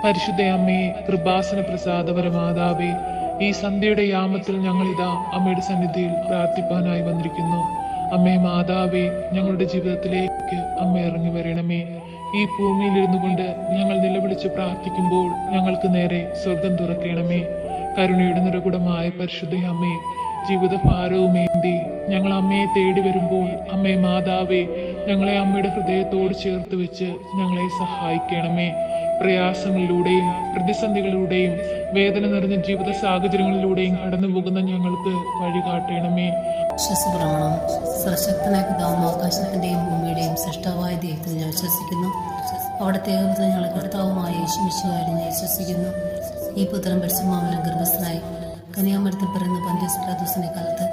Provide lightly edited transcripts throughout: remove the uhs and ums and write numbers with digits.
പരിശുദ്ധ അമ്മേ, കൃപാസന പ്രസാദപരമാതാവേ, ഈ സന്ധ്യയുടെ യാമത്തിൽ ഞങ്ങളിതാ അമ്മയുടെ സന്നിധിയിൽ പ്രാർത്ഥിപ്പാനായി വന്നിരിക്കുന്നു. അമ്മേ മാതാവേ, ഞങ്ങളുടെ ജീവിതത്തിലേക്ക് അമ്മ ഇറങ്ങി വരണമേ. ഈ ഭൂമിയിൽ ഇരുന്നു കൊണ്ട് ഞങ്ങൾ നിലവിളിച്ച് പ്രാർത്ഥിക്കുമ്പോൾ ഞങ്ങൾക്ക് നേരെ സ്വർഗം തുറക്കണമേ. കരുണയുടെ നിറകുടമായ പരിശുദ്ധ അമ്മേ, ജീവിതഭാരവുമേന്തി ഞങ്ങൾ അമ്മയെ തേടി വരുമ്പോൾ അമ്മേ മാതാവേ, ഞങ്ങളെ അമ്മയുടെ ഹൃദയത്തോട് ചേർത്ത് വെച്ച് ഞങ്ങളെ സഹായിക്കണമേ. പ്രയാസങ്ങളിലൂടെയും പ്രതിസന്ധികളിലൂടെയും വേദന നിറഞ്ഞ ജീവിത സാഹചര്യങ്ങളിലൂടെയും കടന്നു പോകുന്ന ഞങ്ങൾക്ക് വഴി കാട്ടണമേ. വിശ്വസപ്രമാണം. സർവശക്തനായ പിതാവും ആകാശത്തിന്റെയും ഭൂമിയുടെയും സൃഷ്ടാവായ ദൈവത്തിൽ ഞാൻ വിശ്വസിക്കുന്നു. അവിടുത്തെ ഏകപുത്രൻ ഞങ്ങളെ കർത്താവുമായ യേശുമിശിഹായിൽ ഞാൻ വിശ്വസിക്കുന്നു. ഈ പുത്രൻ പരിശുദ്ധാത്മാവിനാൽ ഗർഭസ്ഥനായി കന്യാമരത്തിൽ പിറന്ന പന്തിയോസ് പിലാത്തോസിന്റെ കാലത്ത്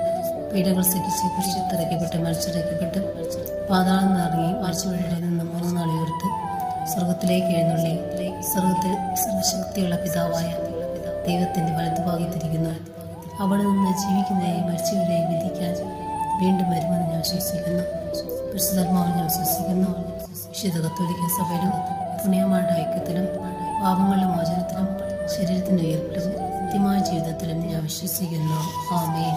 പീഡകൾ സഹിച്ച് കുരിശിലിറക്കപ്പെട്ട് മരിച്ചിറക്കപ്പെട്ട് പാതാളം നിറങ്ങി ആഴ്ചവഴിയുടെ നിന്ന് 3 നാൾ ഉയർത്ത് സ്വർഗത്തിലേക്ക് എഴുന്നള്ളി സ്വർഗത്തിൽ സർവശക്തിയുള്ള പിതാവായ ദൈവത്തിന്റെ വലതുഭാഗത്തിരിക്കുന്നു. അവിടെ നിന്ന് ജീവിക്കുന്നവരെയും മരിച്ചവരെയും വിധിക്കാൻ വീണ്ടും വരുമെന്ന് ഞാൻ വിശ്വസിക്കുന്നു. പരിശുദ്ധാത്മാവിൽ ഞാൻ വിശ്വസിക്കുന്നു. വിശുദ്ധ കത്തോലിക്ക സഭയിലും പുണ്യമാരുടെ ഐക്യത്തിലും പാപങ്ങളുടെ മോചനത്തിലും ശരീരത്തിന്റെ ഉയർപ്പിലും നിത്യമായ ജീവിതത്തിലും ഞാൻ വിശ്വസിക്കുന്നു. ആമേൻ.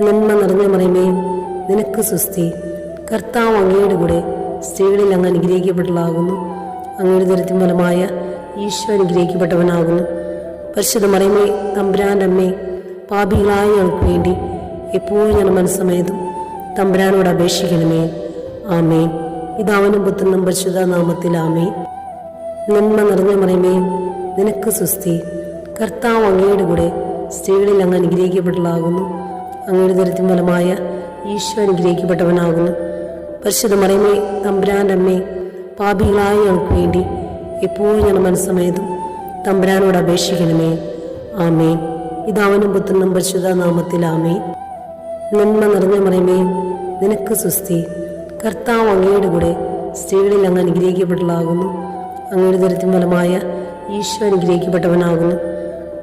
നന്മ നിറഞ്ഞ മറിയമേ, നിനക്ക് സ്വസ്തി. കർത്താവ് അങ്ങയുടെ കൂടെ സ്ത്രീകളിൽ അങ്ങ് അനുഗ്രഹിക്കപ്പെട്ടതാകുന്നു. അങ്ങയുടെ ദരിദ്രം ഫലമായ ഈശോ അനുഗ്രഹിക്കപ്പെട്ടവനാകുന്നു. പരിശുദ്ധ മറിയമേ, തമ്പുരാന്റെ അമ്മേ, പാപികളായ ഞങ്ങൾക്ക് വേണ്ടി എപ്പോഴും ഞാൻ മനസ്സമേതും തമ്പുരാനോട് അപേക്ഷിക്കണമേ. ആമേൻ. പിതാവിനും പുത്രനും പരിശുദ്ധ നാമത്തിൽ ആമേൻ. നന്മ നിറഞ്ഞ മറിയമേ, നിനക്ക് സ്വസ്തി. കർത്താവ് അങ്ങയുടെ കൂടെ സ്ത്രീകളിൽ അങ്ങ് അനുഗ്രഹിക്കപ്പെട്ടതാകുന്നു. അങ്ങയുടെ ദരിദ്രം ഫലമായ ഈശോ അനുഗ്രഹിക്കപ്പെട്ടവനാകുന്നു. പരിശുദ്ധ മറിയമേ, തമ്പുരാന്റെ അമ്മേ, പാപികളായ ഞങ്ങൾക്ക് വേണ്ടി എപ്പോഴും ഞാൻ മനസ്സമേതും തമ്പുരാനോട് അപേക്ഷിക്കണമേ. ആമേൻ. പിതാവിനും പുത്രനും പരിശുദ്ധ നാമത്തിൽ ആമേൻ. നന്മ നിറഞ്ഞ മറിയമേ, നിനക്ക് സ്വസ്തി. കർത്താവ് അങ്ങയുടെ കൂടെ സ്ത്രീകളിൽ അങ്ങ് അനുഗ്രഹിക്കപ്പെട്ടതാകുന്നു. അങ്ങയുടെ ദരിദ്രം ഫലമായ ഈശോ അനുഗ്രഹിക്കപ്പെട്ടവനാകുന്നു.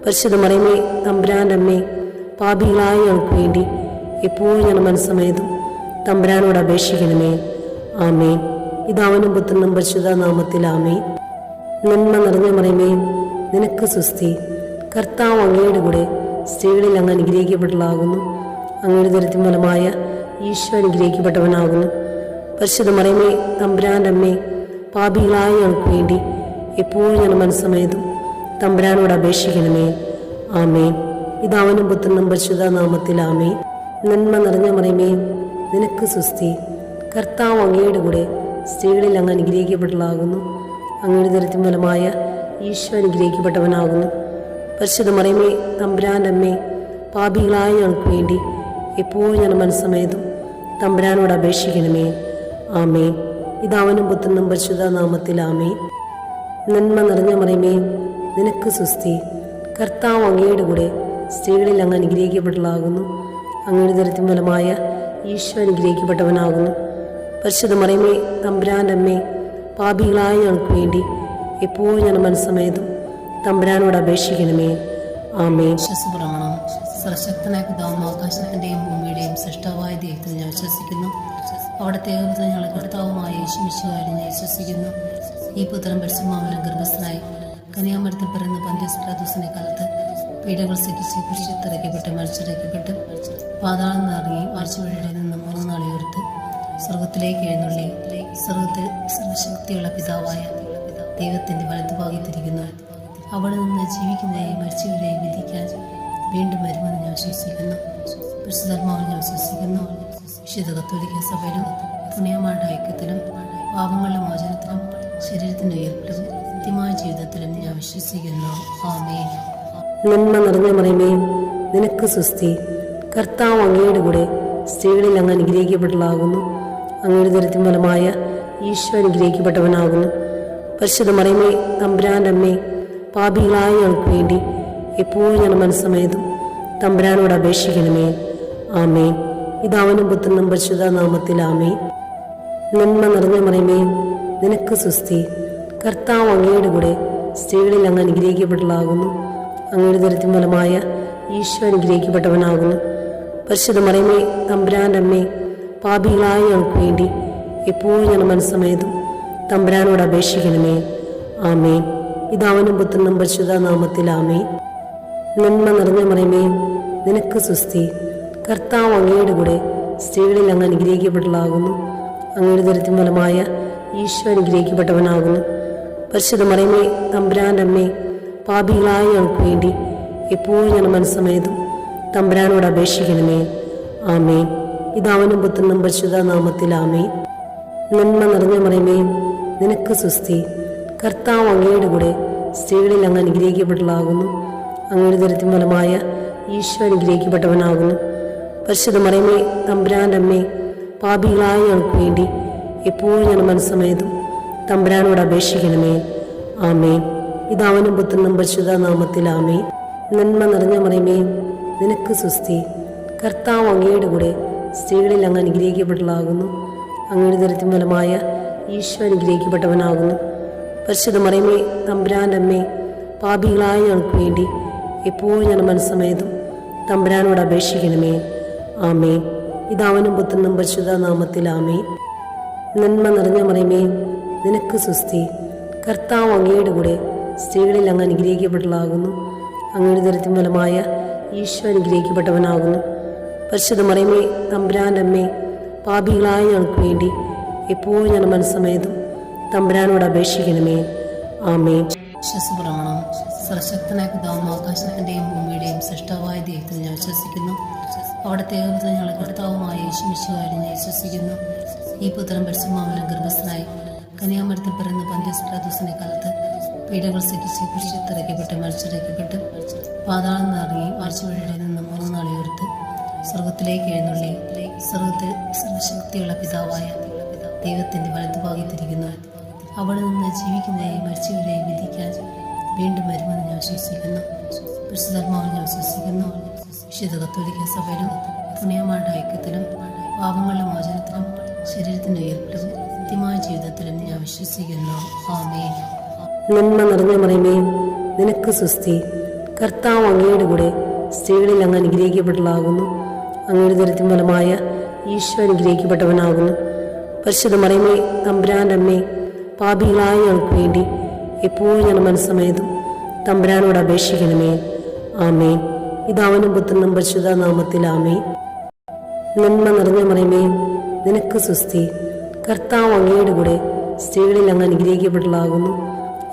പരിശുദ്ധ മറിയമേ, തമ്പുരാന്റെ അമ്മേ, പാപികളായ ഞങ്ങൾക്ക് വേണ്ടി എപ്പോഴും ഞാൻ മനസ്സമേതും തമ്പുരാനോട് അപേക്ഷിക്കണമേ. ആമേൻ. പിതാവിനും പുത്രനും പരിശുദ്ധ നാമത്തിൽ ആമേൻ. നന്മ നിറഞ്ഞ മറിയമേ, നിനക്ക് സ്വസ്തി. കർത്താവ് അങ്ങയുടെ കൂടെ സ്ത്രീകളിൽ അങ്ങ് അനുഗ്രഹിക്കപ്പെട്ടതാകുന്നു. അങ്ങയുടെ ദരിദ്രം ഫലമായ ഈശോ അനുഗ്രഹിക്കപ്പെട്ടവനാകുന്നു. പരിശുദ്ധ മറിയമേ, തമ്പുരാന്റെ അമ്മേ, പാപികളായ ഞങ്ങൾക്ക് വേണ്ടി എപ്പോഴും ഞാൻ മനസ്സമേതും തമ്പുരാനോട് അപേക്ഷിക്കണമേ. ആമേൻ. പിതാവിനും പുത്രനും പരിശുദ്ധ നാമത്തിൽ ആമേൻ. നന്മ നിറഞ്ഞ മറിയമേ, നിനക്ക് സ്വസ്തി. കർത്താവ് അങ്ങയുടെ കൂടെ സ്ത്രീകളിൽ അങ്ങ് അനുഗ്രഹിക്കപ്പെട്ടതാകുന്നു. അങ്ങയുടെ ദരിദ്രം ഫലമായ ഈശോ അനുഗ്രഹിക്കപ്പെട്ടവനാകുന്നു. പരിശുദ്ധ മറിയമേ, തമ്പുരാന്റെ അമ്മേ, പാപികളായ ഞങ്ങൾക്ക് വേണ്ടി എപ്പോഴും ഞാൻ മനസ്സമേതും തമ്പുരാനോട് അപേക്ഷിക്കണമേ. ആമേൻ. പിതാവിനും പുത്രനും പരിശുദ്ധ നാമത്തിൽ ആമേൻ. നന്മ നിറഞ്ഞ മറിയമേ, നിനക്ക് സ്വസ്തി. കർത്താവ് അങ്ങയുടെ കൂടെ സ്ത്രീകളിൽ അങ്ങ് അനുഗ്രഹിക്കപ്പെട്ടതാകുന്നു. അങ്ങയുടെ ദരിദ്രം ഫലമായ ഈശോ അനുഗ്രഹിക്കപ്പെട്ടവനാകുന്നു. പരിശുദ്ധ മറിയമേ, തമ്പുരാന്റെ അമ്മേ, പാപികളായ ഞങ്ങൾക്ക് വേണ്ടി എപ്പോഴും ഞാൻ മനസ്സമേതും തമ്പുരാനോട് അപേക്ഷിക്കണമേ. ആമേൻ. വിശ്വസപ്രമാണം. സർവശക്തനായ പിതാവും ആകാശത്തിന്റെയും ഭൂമിയുടെയും സൃഷ്ടാവായ ദൈവത്തിൽ ഞാൻ വിശ്വസിക്കുന്നു. അവിടുത്തെ ഏകപുത്രൻ ഞങ്ങളെ കർത്താവുമായ യേശുമിശിഹായിൽ ഞാൻ വിശ്വസിക്കുന്നു. ഈ പുത്രൻ പരിശുദ്ധാത്മാവിനാൽ ഗർഭസ്ഥനായി കന്യാമരത്തിൽ പിറന്ന പന്തിയോസ് പിലാത്തോസിന്റെ കാലത്ത് പീഡകൾ സഹിച്ച് കുരിശിലിറക്കപ്പെട്ട് മരിച്ചിറക്കപ്പെട്ട് പാതാളം നിറങ്ങി ആഴ്ചവഴിയുടെ നിന്ന് 3 നാൾ ഉയർത്ത് സ്വർഗത്തിലേക്ക് എഴുന്നള്ളി സ്വർഗത്തിൽ സർവശക്തിയുള്ള പിതാവായ ദൈവത്തിന്റെ വലതുഭാഗത്തിരിക്കുന്നു. അവിടെ നിന്ന് ജീവിക്കുന്നവരെയും മരിച്ചവരെയും വിധിക്കാൻ വീണ്ടും വരുമെന്ന് ഞാൻ വിശ്വസിക്കുന്നു. പരിശുദ്ധാത്മാവിൽ ഞാൻ വിശ്വസിക്കുന്നു. വിശുദ്ധ കത്തോലിക്ക സഭയിലും പുണ്യമാരുടെ ഐക്യത്തിലും പാപങ്ങളുടെ മോചനത്തിലും ശരീരത്തിന്റെ ഉയർപ്പിലും നിത്യമായ ജീവിതത്തിലും ഞാൻ വിശ്വസിക്കുന്നു. ആമേൻ. നന്മ നിറഞ്ഞ മറിയമേ, നിനക്ക് സ്വസ്തി. കർത്താവ് അങ്ങയുടെ കൂടെ സ്ത്രീകളിൽ അങ്ങ് അനുഗ്രഹിക്കപ്പെട്ടതാകുന്നു. അങ്ങയുടെ ദരിദ്രം ഫലമായ ഈശോ അനുഗ്രഹിക്കപ്പെട്ടവനാകുന്നു. പരിശുദ്ധ മറിയമേ, തമ്പുരാന്റെ അമ്മേ, പാപികളായ ഞങ്ങൾക്ക് വേണ്ടി എപ്പോഴും ഞാൻ മനസ്സമേതും തമ്പുരാനോട് അപേക്ഷിക്കണമേ. ആമേൻ. പിതാവിനും പുത്രനും പരിശുദ്ധ നാമത്തിൽ ആമേൻ. നന്മ നിറഞ്ഞ മറിയമേ, നിനക്ക് സ്വസ്തി. കർത്താവ് അങ്ങയുടെ കൂടെ സ്ത്രീകളിൽ അങ്ങ് അനുഗ്രഹിക്കപ്പെട്ടതാകുന്നു. അങ്ങയുടെ ദരിദ്രം ഫലമായ ഈശോ അനുഗ്രഹിക്കപ്പെട്ടവനാകുന്നു. പരിശുദ്ധ മറിയമേ, തമ്പുരാന്റെ അമ്മേ, പാപികളായ ഞങ്ങൾക്ക് വേണ്ടി എപ്പോഴും ഞാൻ മനസ്സമേതും തമ്പുരാനോട് അപേക്ഷിക്കണമേ. ആമേൻ. പിതാവിനും പുത്രനും പരിശുദ്ധ നാമത്തിൽ ആമേൻ. നന്മ നിറഞ്ഞ മറിയമേ, നിനക്ക് സുസ്തി. കർത്താവ് അങ്ങയുടെ കൂടെ സ്ത്രീകളിൽ അങ്ങ് അനുഗ്രഹിക്കപ്പെട്ടതാകുന്നു. അങ്ങയുടെ ദരിദ്രം ഫലമായ ഈശോ അനുഗ്രഹിക്കപ്പെട്ടവനാകുന്നു. പരിശുദ്ധ മറിയമേ, തമ്പുരാൻ്റെ അമ്മേ, പാപികളായ ഞങ്ങൾക്ക് വേണ്ടി എപ്പോഴും ഞാൻ മനസ്സമേതും തമ്പുരാനോട് അപേക്ഷിക്കണമേ. ആമേൻ. പിതാവിനും പുത്രനും പരിശുദ്ധ നാമത്തിൽ ആമേൻ. നന്മ നിറഞ്ഞ മറിയമേ, നിനക്ക് സുസ്തി. കർത്താവ് അങ്ങയുടെ കൂടെ സ്ത്രീകളിൽ അങ്ങ് അനുഗ്രഹിക്കപ്പെട്ടതാകുന്നു. അങ്ങയുടെ ദരിദ്രം ഫലമായ ഈശോ അനുഗ്രഹിക്കപ്പെട്ടവനാകുന്നു. പരിശുദ്ധ മറിയമേ, തമ്പുരാൻ്റെ അമ്മേ, പാപികളായ ഞങ്ങൾക്ക് വേണ്ടി എപ്പോഴും ഞാൻ മനസ്സമേതും തമ്പുരാനോട് അപേക്ഷിക്കണമേ. ആമേൻ. പിതാവിനും പുത്രനും പരിശുദ്ധ നാമത്തിൽ ആമേൻ. നന്മ നിറഞ്ഞ മറിയമേ, നിനക്ക് സുസ്തി. കർത്താവ് അങ്ങയുടെ കൂടെ സ്ത്രീകളിൽ അങ്ങ് അനുഗ്രഹിക്കപ്പെട്ടതാകുന്നു. അങ്ങയുടെ ദരിദ്രം ഫലമായ ഈശോ അനുഗ്രഹിക്കപ്പെട്ടവനാകുന്നു. പരിശുദ്ധ മറിയമേ, തമ്പുരാൻ്റെ അമ്മേ, പാപികളായ ഞങ്ങൾക്ക് വേണ്ടി എപ്പോഴും ഞാൻ മനസ്സമേതും തമ്പുരാനോട് അപേക്ഷിക്കണമേ. ആമേൻ. പിതാവിനും പുത്രനും പരിശുദ്ധ നാമത്തിൽ ആമേൻ. നന്മ നിറഞ്ഞ മറിയമേ, നിനക്ക് സുസ്തി. കർത്താവ് അങ്ങയുടെ കൂടെ സ്ത്രീകളിൽ അങ്ങ് അനുഗ്രഹിക്കപ്പെട്ടതാകുന്നു. അങ്ങയുടെ ദരിദ്രം ഫലമായ ഈശോ അനുഗ്രഹിക്കപ്പെട്ടവനാകുന്നു. പരിശുദ്ധ മറിയമേ, തമ്പുരാൻ്റെ അമ്മേ, പാപികളായ ഞങ്ങൾക്ക് വേണ്ടി എപ്പോഴും ഞാൻ മനസ്സമേതും തമ്പുരാനോട് അപേക്ഷിക്കണമേ. ആമേൻ. വിശ്വസപ്രമാണം. സർവശക്തനായ പിതാവും ആകാശത്തിൻ്റെയും ഭൂമിയുടെയും സൃഷ്ടാവായ ദൈവത്തിൽ ഞാൻ വിശ്വസിക്കുന്നു. അവിടുത്തെ ഏകപുത്രൻ ഞങ്ങളുടെ കർത്താവുമായ യേശുമിശിഹായിൽ ഞാൻ വിശ്വസിക്കുന്നു. ഈ പുത്രൻ പരിശുദ്ധാത്മാവിനാൽ ഗർഭസ്ഥനായി കന്യാമരത്തിൽ പിറന്ന പന്തിയോസ് പിലാത്തോസിന്റെ കാലത്ത് പീഡകൾ സഹിച്ച് കുരിശിൽ മരിച്ചിറക്കപ്പെട്ട് പാതാളം നിറങ്ങി മരിച്ചവരുടെ നിന്ന് 3 നാൾ ഉയർത്ത് സ്വർഗത്തിലേക്ക് എഴുന്നള്ളി സ്വർഗത്തിൽ സർവശക്തിയുള്ള പിതാവായ ദൈവത്തിന്റെ വലതുഭാഗത്തിരിക്കുന്നു. അവിടെ നിന്ന് ജീവിക്കുന്നവരെയും മരിച്ചവരെയും വിധിക്കാൻ വീണ്ടും വരുമെന്ന് ഞാൻ വിശ്വസിക്കുന്നു. പരിശുദ്ധാത്മാവിൽ ഞാൻ വിശ്വസിക്കുന്നു. വിശുദ്ധ കത്തോലിക്ക സഭയിലും പുണ്യമാരുടെ ഐക്യത്തിലും പാപങ്ങളുടെ മോചനത്തിലും ശരീരത്തിന്റെ ഉയർപ്പിലും നിത്യമായ ജീവിതത്തിലും ഞാൻ വിശ്വസിക്കുന്നു. ആമേൻ. നന്മ നിറഞ്ഞ മറിയമേ, നിനക്ക് സുസ്തി. കർത്താവ് അങ്ങയുടെ കൂടെ സ്ത്രീകളിൽ അങ്ങ് അനുഗ്രഹിക്കപ്പെട്ടതാകുന്നു. അങ്ങയുടെ ദരിദ്രം ഫലമായ ഈശോ അനുഗ്രഹിക്കപ്പെട്ടവനാകുന്നു. പരിശുദ്ധ മറിയമേ, തമ്പുരാൻ്റെ അമ്മേ, പാപികളായ ഞങ്ങൾക്ക് വേണ്ടി എപ്പോഴും ഞാൻ മനസ്സമേതും തമ്പുരാനോട് അപേക്ഷിക്കണമേ. ആമേൻ. പിതാവിനും പുത്രനും പരിശുദ്ധ നാമത്തിൽ ആമേൻ. നന്മ നിറഞ്ഞ മറിയമേ, നിനക്ക് സുസ്തി. കർത്താവ് അങ്ങയുടെ കൂടെ സ്ത്രീകളിൽ അങ്ങ് അനുഗ്രഹിക്കപ്പെട്ടതാകുന്നു.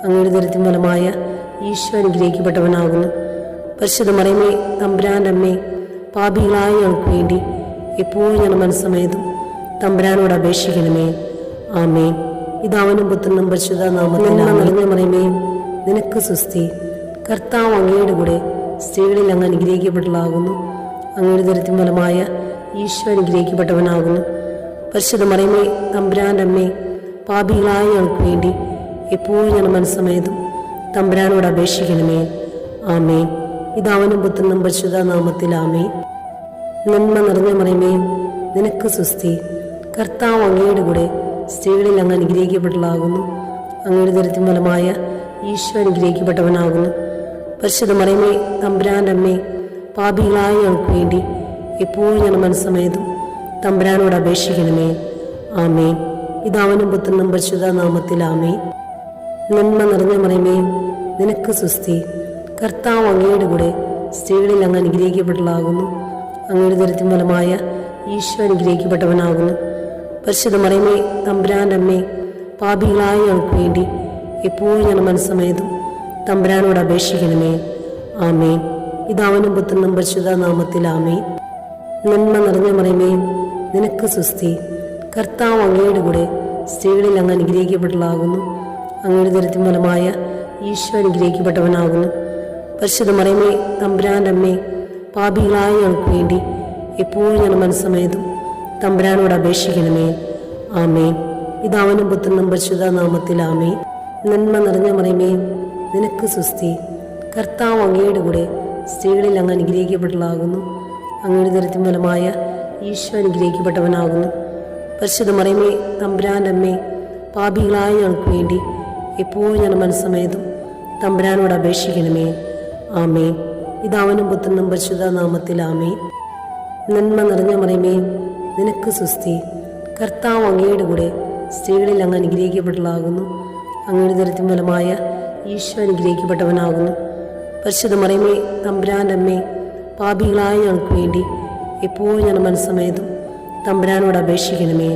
അങ്ങയുടെ ദരിദ്രം ഫലമായ ഈശോ അനുഗ്രഹിക്കപ്പെട്ടവനാകുന്നു. പരിശുദ്ധ മറിയമേ, തമ്പുരാൻ്റെ അമ്മേ, പാപികളായ ഞങ്ങൾക്ക് വേണ്ടി എപ്പോഴും ഞാൻ മനസ്സമേതും തമ്പുരാനോട് അപേക്ഷിക്കണമേ. ആമേൻ. പിതാവിനും പുത്രനും പരിശുദ്ധ നാമത്തിൽ നിറഞ്ഞ മറിയമേ, നിനക്ക് സുസ്തി. കർത്താവ് അങ്ങയുടെ കൂടെ സ്ത്രീകളിൽ അങ്ങ് അനുഗ്രഹിക്കപ്പെട്ടതാകുന്നു. അങ്ങയുടെ ദരിദ്രം ഫലമായ ഈശോ അനുഗ്രഹിക്കപ്പെട്ടവനാകുന്നു. പരിശുദ്ധ മറിയമേ, തമ്പുരാൻ്റെ അമ്മേ, പാപികളായ ഞങ്ങൾക്ക് വേണ്ടി എപ്പോഴും ഞാൻ മനസ്സമേതും തമ്പുരാനോട് അപേക്ഷിക്കണമേ. ആമേൻ. പിതാവിനും പുത്രനും പരിശുദ്ധ നാമത്തിൽ ആമേൻ. നന്മ നിറഞ്ഞ മറിയമേ, നിനക്ക് സുസ്തി. കർത്താവ് അങ്ങയുടെ കൂടെ സ്ത്രീകളിൽ അങ്ങ് അനുഗ്രഹിക്കപ്പെട്ടതാകുന്നു. അങ്ങയുടെ ദരിദ്രം ഫലമായ ഈശോ അനുഗ്രഹിക്കപ്പെട്ടവനാകുന്നു. പരിശുദ്ധ മറിയമേ, തമ്പുരാൻ്റെ അമ്മേ, പാപികളായ ഞങ്ങൾക്ക് വേണ്ടി എപ്പോഴും ഞാൻ മനസ്സമേതും തമ്പുരാനോട് അപേക്ഷിക്കണമേ. ആമേൻ. പിതാവിനും പുത്രനും പരിശുദ്ധ നാമത്തിൽ ആമേൻ. നന്മ നിറഞ്ഞ മറിയമേ, നിനക്ക് സുസ്തി. കർത്താവ് അങ്ങയുടെ കൂടെ സ്ത്രീകളിൽ അങ്ങ് അനുഗ്രഹിക്കപ്പെട്ടതാകുന്നു. അങ്ങയുടെ ദരിദ്രം ഫലമായ ഈശോ അനുഗ്രഹിക്കപ്പെട്ടവനാകുന്നു. പരിശുദ്ധ മറിയമേ, തമ്പുരാൻ്റെ അമ്മേ, പാപികളായ ഞങ്ങൾക്ക് വേണ്ടി എപ്പോഴും ഞാൻ മനസ്സമേതും തമ്പുരാനോട് അപേക്ഷിക്കണമേ. ആമേൻ. പിതാവിനും പുത്രനും പരിശുദ്ധ നാമത്തിൽ ആമേൻ. നന്മ നിറഞ്ഞ മറിയമേ, നിനക്ക് സുസ്തി. കർത്താവ് അങ്ങയുടെ കൂടെ സ്ത്രീകളിൽ അങ്ങ് അനുഗ്രഹിക്കപ്പെട്ടതാകുന്നു. അങ്ങയുടെ ദരിദ്രം ഫലമായ ഈശോ അനുഗ്രഹിക്കപ്പെട്ടവനാകുന്നു. പരിശുദ്ധ മറിയമേ, തമ്പുരാൻ്റെ അമ്മേ, പാപികളായ ഞങ്ങൾക്ക് വേണ്ടി എപ്പോഴും ഞാൻ മനസ്സമേതും തമ്പുരാനോട് അപേക്ഷിക്കണമേ. ആമേൻ. പിതാവിനും പുത്രനും പരിശുദ്ധ നാമത്തിൽ ആമേൻ. നന്മ നിറഞ്ഞ മറിയമേ, നിനക്ക് സുസ്തി. കർത്താവ് അങ്ങയുടെ കൂടെ സ്ത്രീകളിൽ അങ്ങ് അനുഗ്രഹിക്കപ്പെട്ടതാകുന്നു. അങ്ങയുടെ ദരിദ്രം ഫലമായ ഈശോ അനുഗ്രഹിക്കപ്പെട്ടവനാകുന്നു. പരിശുദ്ധ മറിയമേ, തമ്പുരാൻ്റെ അമ്മേ, പാപികളായ ഞങ്ങൾക്ക് വേണ്ടി എപ്പോഴും ഞാൻ മനസ്സമേതും തമ്പുരാനോട് അപേക്ഷിക്കണമേ. ആമേൻ. പിതാവിനും പുത്രനും പരിശുദ്ധ നാമത്തിൽ ആമേൻ. നന്മ നിറഞ്ഞ മറിയമേ, നിനക്ക് സുസ്തി. കർത്താവ് അങ്ങയുടെ കൂടെ സ്ത്രീകളിൽ അങ്ങ് അനുഗ്രഹിക്കപ്പെട്ടതാകുന്നു. അങ്ങയുടെ ദരിദ്രം ഫലമായ ഈശോ അനുഗ്രഹിക്കപ്പെട്ടവനാകുന്നു. പരിശുദ്ധ മറിയമേ, തമ്പുരാൻ്റെ അമ്മേ, പാപികളായ ഞങ്ങൾക്ക് വേണ്ടി എപ്പോഴും ഞങ്ങളുടെ മനസ്സമേതും തമ്പുരാനോട് അപേക്ഷിക്കണമേ.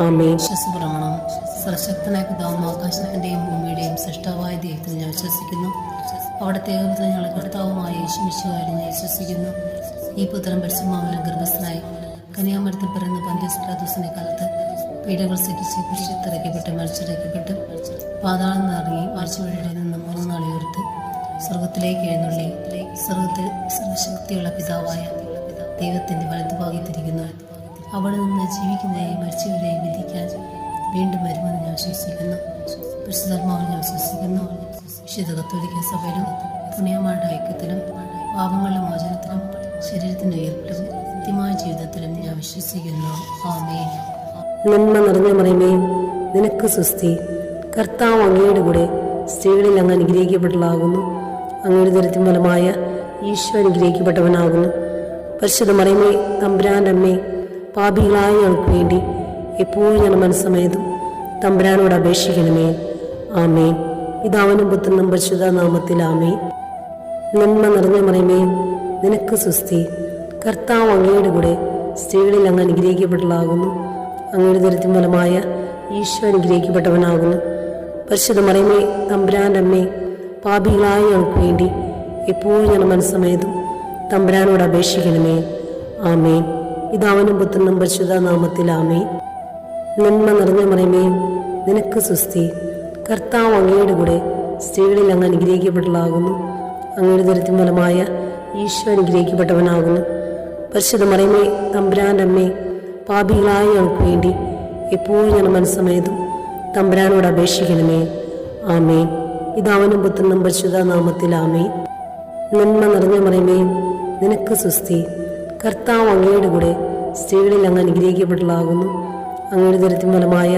ആമേൻ. വിശ്വാസപ്രമാണം. സർവശക്തനായ പിതാവും ആകാശത്തിൻ്റെയും ഭൂമിയുടെയും സൃഷ്ടാവായ ദൈവത്തിൽ ഞാൻ വിശ്വസിക്കുന്നു. അവിടുത്തെ ഏകപുത്രൻ ഞങ്ങളുടെ കർത്താവുമായ യേശുമിശിഹായിൽ ഞാൻ വിശ്വസിക്കുന്നു. ഈ പുത്രൻ പരിശുദ്ധാത്മാവിനാൽ ഗർഭസ്ഥനായി കന്യാമരത്തിൽ പിറന്ന പന്തിയോസ് പിലാത്തോസിന്റെ കാലത്ത് പീഡകൾ സഹിച്ച് കുരിശിലിറക്കപ്പെട്ട് മരിച്ചിറക്കപ്പെട്ട് പാതാളം നിറങ്ങി ആഴ്ചവഴിയുടെ നിന്ന് 3 നാൾ ഉയർത്ത് സ്വർഗത്തിലേക്ക് എഴുന്നള്ളി സ്വർഗത്തിൽ സർവശക്തിയുള്ള പിതാവായ ദൈവത്തിന്റെ വലതുഭാഗത്തിരിക്കുന്നു. അവിടെ നിന്ന് ജീവിക്കുന്നവരെയും മരിച്ചവരെയും വിധിക്കാൻ വീണ്ടും വരുമെന്ന് ഞാൻ വിശ്വസിക്കുന്നു. പരിശുദ്ധാത്മാവിൽ ഞാൻ വിശ്വസിക്കുന്നു. വിശുദ്ധ കത്തോലിക്ക സഭയിലും പുണ്യമാരുടെ ഐക്യത്തിലും പാപങ്ങളുടെ മോചനത്തിലും ശരീരത്തിന്റെ ഉയർപ്പിലും നിത്യമായ ജീവിതത്തിലും ഞാൻ വിശ്വസിക്കുന്നു. ആമേൻ. നന്മ നിറഞ്ഞ മറിയമേ, നിനക്ക് സ്വസ്തി. കർത്താവ് അങ്ങയുടെ കൂടെ സ്ത്രീകളിൽ അങ്ങ് അനുഗ്രഹിക്കപ്പെട്ടതാകുന്നു. അങ്ങയുടെ ദരിദ്രം ഫലമായ ഈശോ അനുഗ്രഹിക്കപ്പെട്ടവനാകുന്നു. പരിശുദ്ധ മറിയമേ, തമ്പുരാൻ്റെ അമ്മേ, പാപികളായ ഞങ്ങൾക്ക് വേണ്ടി എപ്പോഴും ഞങ്ങളുടെ മനസ്സമേതും തമ്പുരാനോട് അപേക്ഷിക്കണമേ. ആമേൻ. പിതാവിനും പുത്രനും പരിശുദ്ധ നാമത്തിൽ ആമേൻ. നന്മ നിറഞ്ഞ മറിയമേ, നിനക്ക് സ്വസ്തി. കർത്താവ് അങ്ങയുടെ കൂടെ സ്ത്രീകളിൽ അങ്ങ് അനുഗ്രഹിക്കപ്പെട്ടതാകുന്നു. അങ്ങയുടെ ദരിദ്രം ഫലമായ ഈശോ അനുഗ്രഹിക്കപ്പെട്ടവനാകുന്നു. പരിശുദ്ധ മറിയമേ, തമ്പുരാൻ്റെ അമ്മേ, പാപികളായ ഞങ്ങൾക്ക് വേണ്ടി എപ്പോഴും ഞങ്ങളുടെ മനസ്സമേതും തമ്പുരാനോട് അപേക്ഷിക്കണമേ. ആമേൻ. പിതാവിനും പുത്രനും പരിശുദ്ധ നാമത്തിൽ ആമേൻ. നന്മ നിറഞ്ഞ മറിയമേ, നിനക്ക് സ്വസ്തി. കർത്താവ് അങ്ങയുടെ കൂടെ സ്ത്രീകളിൽ അങ്ങ് അനുഗ്രഹിക്കപ്പെട്ടതാകുന്നു. അങ്ങയുടെ ദരിദ്രം ഫലമായ ഈശോ അനുഗ്രഹിക്കപ്പെട്ടവനാകുന്നു. പരിശുദ്ധ മറിയമേ, തമ്പുരാൻ്റെ അമ്മേ, പാപികളായ ഞങ്ങൾക്ക് വേണ്ടി എപ്പോഴും ഞങ്ങളുടെ മനസ്സമേതും തമ്പുരാനോട് അപേക്ഷിക്കണമേ. ആമേൻ. പിതാവിനും പുത്രനും പരിശുദ്ധ നാമത്തിൽ ആമേൻ. നന്മ നിറഞ്ഞ മറിയമേ, നിനക്ക് സ്വസ്തി. കർത്താവ് അങ്ങയുടെ കൂടെ സ്ത്രീകളിൽ അങ്ങ് അനുഗ്രഹിക്കപ്പെട്ടതാകുന്നു. അങ്ങയുടെ ദരിദ്രം ഫലമായ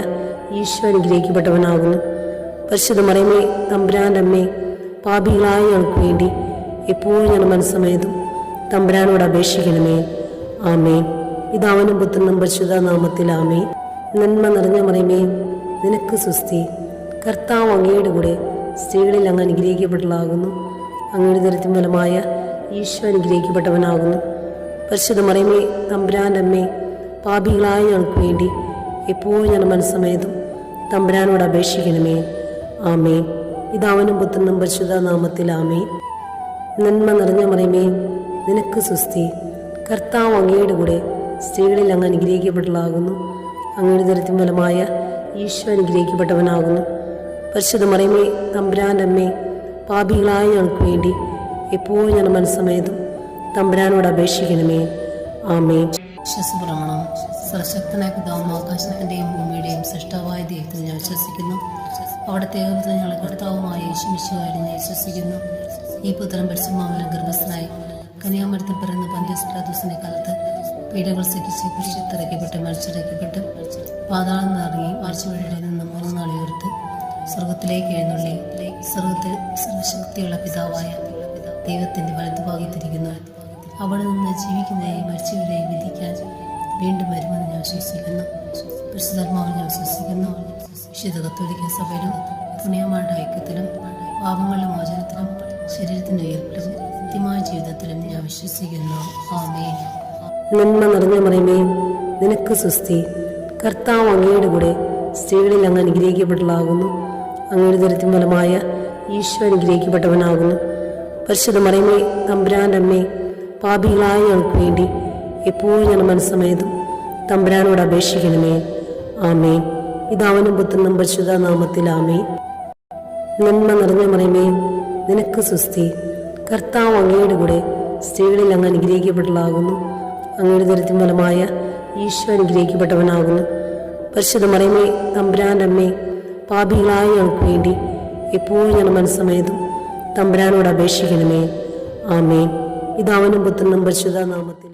ഈശോ അനുഗ്രഹിക്കപ്പെട്ടവനാകുന്നു. പരിശുദ്ധ മറിയമേ, തമ്പുരാൻ്റെ അമ്മേ, പാപികളായ ഞങ്ങൾക്ക് വേണ്ടി എപ്പോഴും ഞങ്ങളുടെ മനസ്സമേതും തമ്പുരാനോട് അപേക്ഷിക്കണമേ. ആമേൻ. പിതാവിനും പുത്രനും പരിശുദ്ധ നാമത്തിൽ ആമേൻ. നന്മ നിറഞ്ഞ മറിയമേ, നിനക്ക് സ്വസ്തി. കർത്താവ് അങ്ങയുടെ കൂടെ സ്ത്രീകളിൽ അങ്ങ് അനുഗ്രഹിക്കപ്പെട്ടതാകുന്നു. അങ്ങയുടെ ദരിദ്രം ഫലമായ ഈശോ അനുഗ്രഹിക്കപ്പെട്ടവനാകുന്നു. പരിശുദ്ധ മറിയമേ, തമ്പുരാൻ്റെ അമ്മേ, പാപികളായ ഞങ്ങൾക്ക് വേണ്ടി എപ്പോഴും ഞങ്ങളുടെ മനസ്സമേതും തമ്പുരാനോട് അപേക്ഷിക്കണമേ. ആമേൻ. പിതാവിനും പുത്രനും പരിശുദ്ധ നാമത്തിൽ ആമേൻ. നന്മ നിറഞ്ഞ മറിയമേ, നിനക്ക് സ്വസ്തി. കർത്താവ് അങ്ങയുടെ കൂടെ സ്ത്രീകളിൽ അങ്ങ് അനുഗ്രഹിക്കപ്പെട്ടതാകുന്നു. അങ്ങയുടെ ദരിദ്രം ഫലമായ ഈശോ അനുഗ്രഹിക്കപ്പെട്ടവനാകുന്നു. പരിശുദ്ധ മറിയമേ, തമ്പുരാൻ്റെ അമ്മേ, പാപികളായ ഞങ്ങൾക്ക് വേണ്ടി എപ്പോഴും ഞങ്ങളുടെ മനസ്സമേതും തമ്പുരാനോട് അപേക്ഷിക്കണമേ. ആമേൻ. വിശ്വാസപ്രമാണം. സർവശക്തനായ പിതാവും ആകാശത്തിൻ്റെയും ഭൂമിയുടെയും സൃഷ്ടാവായ ദൈവത്തിൽ ഞാൻ വിശ്വസിക്കുന്നു. അവിടുത്തെ ഏകപുത്രൻ ഞങ്ങളുടെ കർത്താവുമായ യേശുമിശിഹായിൽ ഞാൻ വിശ്വസിക്കുന്നു. ഈ പുത്രൻ പരിശുദ്ധാത്മാവിനാൽ ഗർഭസ്ഥനായി കന്യാമരത്തിൽ പിറന്ന പന്തിയോസ് പിലാത്തോസിന്റെ കാലത്ത് പീഡകൾ സഹിച്ച് കുരിശിലിറക്കപ്പെട്ട് മരിച്ചിറക്കപ്പെട്ട് പാതാളം നിറങ്ങി ആഴ്ചവഴിയുടെ നിന്ന് 3 നാൾ ഉയർത്ത് സ്വർഗത്തിലേക്ക് എഴുന്നള്ളി സ്വർഗത്തിൽ സർവശക്തിയുള്ള പിതാവായ ദൈവത്തിന്റെ വലതുഭാഗത്തിരിക്കുന്നു. അവിടെ നിന്ന് ജീവിക്കുന്നവരെയും മരിച്ചവരെയും വിധിക്കാൻ വീണ്ടും വരുമെന്ന് ഞാൻ വിശ്വസിക്കുന്നു. പരിശുദ്ധാത്മാവിൽ ഞാൻ വിശ്വസിക്കുന്നു. വിശുദ്ധ കത്തോലിക്ക സഭയിലും പുണ്യമാരുടെ ഐക്യത്തിലും പാപങ്ങളുടെ മോചനത്തിലും ശരീരത്തിന്റെ ഉയർപ്പിലും നിത്യമായ ജീവിതത്തിലും ഞാൻ വിശ്വസിക്കുന്നു. ആമേൻ. നന്മ നിറഞ്ഞ മറിയമേ, നിനക്ക് സ്വസ്തി. കർത്താവ് അങ്ങയുടെ കൂടെ സ്ത്രീകളിൽ അങ്ങ് അനുഗ്രഹിക്കപ്പെട്ടതാകുന്നു. അങ്ങയുടെ ദരിദ്രം ഫലമായ ഈശോ അനുഗ്രഹിക്കപ്പെട്ടവനാകുന്നു. പരിശുദ്ധ മറിയമേ, തമ്പുരാൻ്റെ അമ്മേ, പാപികളായ ഞങ്ങൾക്ക് വേണ്ടി എപ്പോഴും ഞങ്ങളുടെ മനസ്സമേതും തമ്പുരാനോട് അപേക്ഷിക്കണമേ. ആമേൻ. പിതാവിനും പുത്രനും പരിശുദ്ധ നാമത്തിൽ ആമേൻ. നന്മ നിറഞ്ഞ മറിയമേ, നിനക്ക് സ്വസ്തി. കർത്താവ് അങ്ങയുടെ കൂടെ സ്ത്രീകളിൽ അങ്ങ് അനുഗ്രഹിക്കപ്പെട്ടതാകുന്നു. അങ്ങയുടെ ദരിദ്രം ഫലമായ ഈശോ അനുഗ്രഹിക്കപ്പെട്ടവനാകുന്നു. പരിശുദ്ധ മറിയമേ, തമ്പുരാൻ്റെ അമ്മേ, പാപികളായ ഞങ്ങൾക്ക് വേണ്ടി എപ്പോഴും ഞങ്ങളുടെ മനസ്സമേതും തമ്പുരാനോട് അപേക്ഷിക്കണമേ. ആമേൻ. പിതാവിനും പുത്രനും പരിശുദ്ധ നാമത്തിൽ